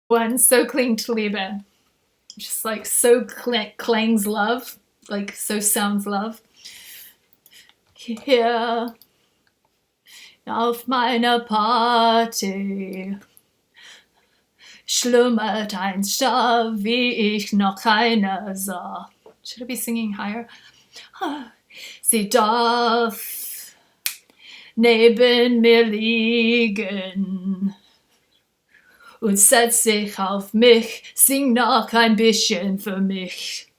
ONE So Klingt Liebe. Just like so clangs love, like so sounds love. Hier auf meiner Party schlummert ein Star, wie ich noch keiner sah. Should I be singing higher? Sie darf neben mir liegen und setzt sich auf mich, sing noch ein bisschen für mich.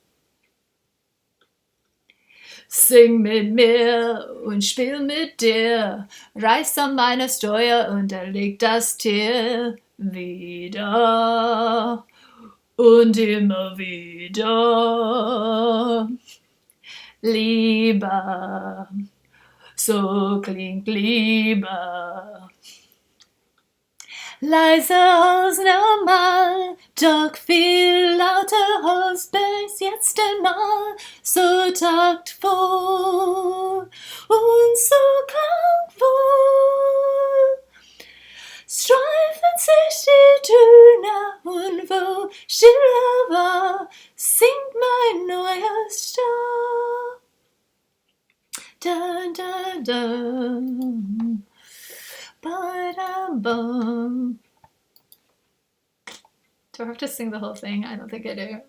Sing mit mir und spiel mit dir, reiß an meiner Steuer und erlegt das Tier wieder und immer wieder. Liebe, so klingt Liebe. Leise als normal, doch viel lauter als bis jetzt einmal, so taktvoll und so klangvoll. Streifen sich die Töne und wo Stille war, singt mein neuer Star. Da, da, da. Ba-da-bum. Do I have to sing the whole thing? I don't think I do.